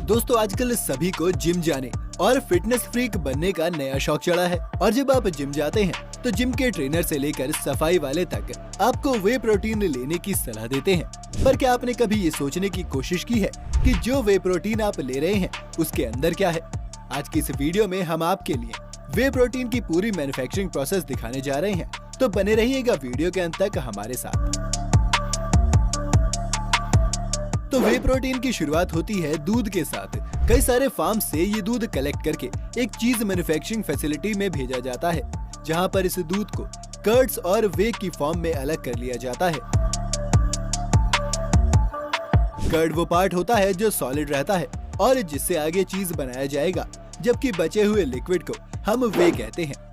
दोस्तों आजकल सभी को जिम जाने और फिटनेस फ्रीक बनने का नया शौक चढ़ा है और जब आप जिम जाते हैं तो जिम के ट्रेनर से लेकर सफाई वाले तक आपको वे प्रोटीन लेने की सलाह देते हैं। पर क्या आपने कभी ये सोचने की कोशिश की है कि जो वे प्रोटीन आप ले रहे हैं उसके अंदर क्या है? आज की इस वीडियो में हम आपके लिए वे प्रोटीन की पूरी मैन्युफैक्चरिंग प्रोसेस दिखाने जा रहे हैं, तो बने रहिएगा वीडियो के अंत तक हमारे साथ। तो वे प्रोटीन की शुरुआत होती है दूध के साथ। कई सारे फार्म से ये दूध कलेक्ट करके एक चीज मैन्युफैक्चरिंग फैसिलिटी में भेजा जाता है, जहां पर इस दूध को कर्ड्स और वे की फॉर्म में अलग कर लिया जाता है। कर्ड वो पार्ट होता है जो सॉलिड रहता है और जिससे आगे चीज बनाया जाएगा, जबकि बचे हुए लिक्विड को हम वे कहते हैं।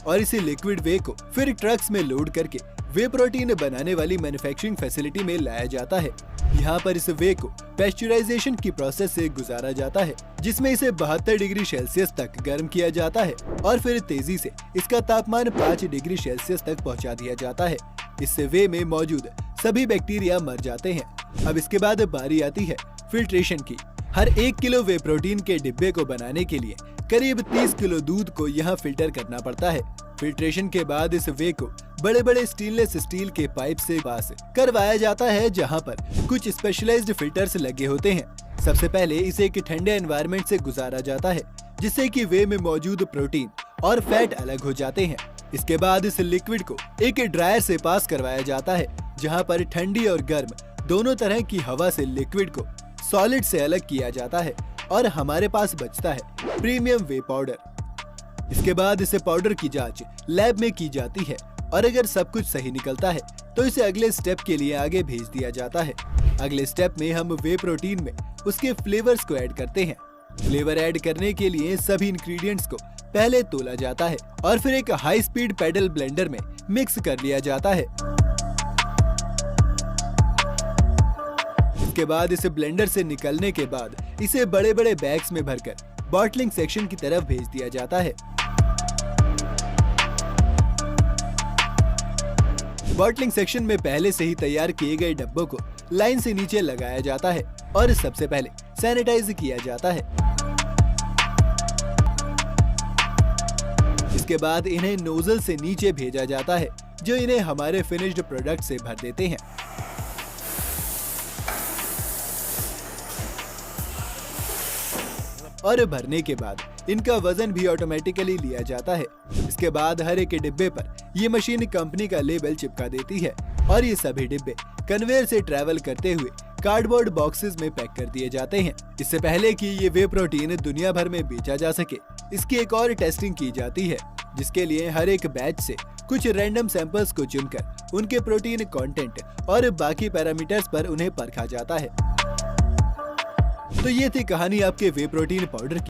और इसी लिक्विड वे को फिर ट्रक्स में लोड करके वे प्रोटीन बनाने वाली मैन्युफैक्चरिंग फैसिलिटी में लाया जाता है। यहाँ पर इस वे को पेस्चराइजेशन की प्रोसेस से गुजारा जाता है, जिसमें इसे 72 डिग्री सेल्सियस तक गर्म किया जाता है और फिर तेजी से इसका तापमान 5 डिग्री सेल्सियस तक पहुँचा दिया जाता है। इससे वे में मौजूद सभी बैक्टीरिया मर जाते हैं। अब इसके बाद बारी आती है फिल्ट्रेशन की। हर 1 किलो वे प्रोटीन के डिब्बे को बनाने के लिए करीब 30 किलो दूध को यहाँ फिल्टर करना पड़ता है। फिल्ट्रेशन के बाद इस वे को बड़े बड़े स्टेनलेस स्टील के पाइप से पास करवाया जाता है, जहां पर कुछ स्पेशलाइज्ड फिल्टर्स लगे होते हैं। सबसे पहले इसे एक ठंडे एनवायरनमेंट से गुजारा जाता है, जिससे कि वे में मौजूद प्रोटीन और फैट अलग हो जाते हैं। इसके बाद इस लिक्विड को एक ड्रायर से पास करवाया जाता है, जहाँ पर ठंडी और गर्म दोनों तरह की हवा से लिक्विड को सॉलिड से अलग किया जाता है और हमारे पास बचता है प्रीमियम वे पाउडर। इसके बाद इसे पाउडर की जांच लैब में की जाती है और अगर सब कुछ सही निकलता है तो इसे अगले स्टेप के लिए आगे भेज दिया जाता है। अगले स्टेप में हम वे प्रोटीन में उसके फ्लेवर्स को ऐड करते हैं। फ्लेवर ऐड करने के लिए सभी इंग्रेडिएंट्स को पहले तोला जाता है और फिर एक हाई स्पीड पैडल ब्लेंडर में मिक्स कर लिया जाता है। इसके बाद इसे ब्लेंडर से निकलने के बाद इसे बड़े बड़े बैग्स में भरकर बॉटलिंग सेक्शन की तरफ भेज दिया जाता है। बॉटलिंग सेक्शन में पहले से ही तैयार किए गए डब्बों को लाइन से नीचे लगाया जाता है और सबसे पहले सैनिटाइज किया जाता है। इसके बाद इन्हें नोजल से नीचे भेजा जाता है, जो इन्हें हमारे फिनिश्ड प्रोडक्ट से भर देते हैं। और भरने के बाद इनका वजन भी ऑटोमेटिकली लिया जाता है। इसके बाद हर एक डिब्बे पर ये मशीन कंपनी का लेबल चिपका देती है और ये सभी डिब्बे कन्वेयर से ट्रैवल करते हुए कार्डबोर्ड बॉक्सेस में पैक कर दिए जाते हैं। इससे पहले कि ये वे प्रोटीन दुनिया भर में बेचा जा सके, इसकी एक और टेस्टिंग की जाती है, जिसके लिए हर एक बैच से कुछ रैंडम सैंपल्स को चुनकर उनके प्रोटीन कंटेंट और बाकी पैरामीटर्स पर उन्हें परखा जाता है। तो ये थी कहानी आपके वे प्रोटीन पाउडर की।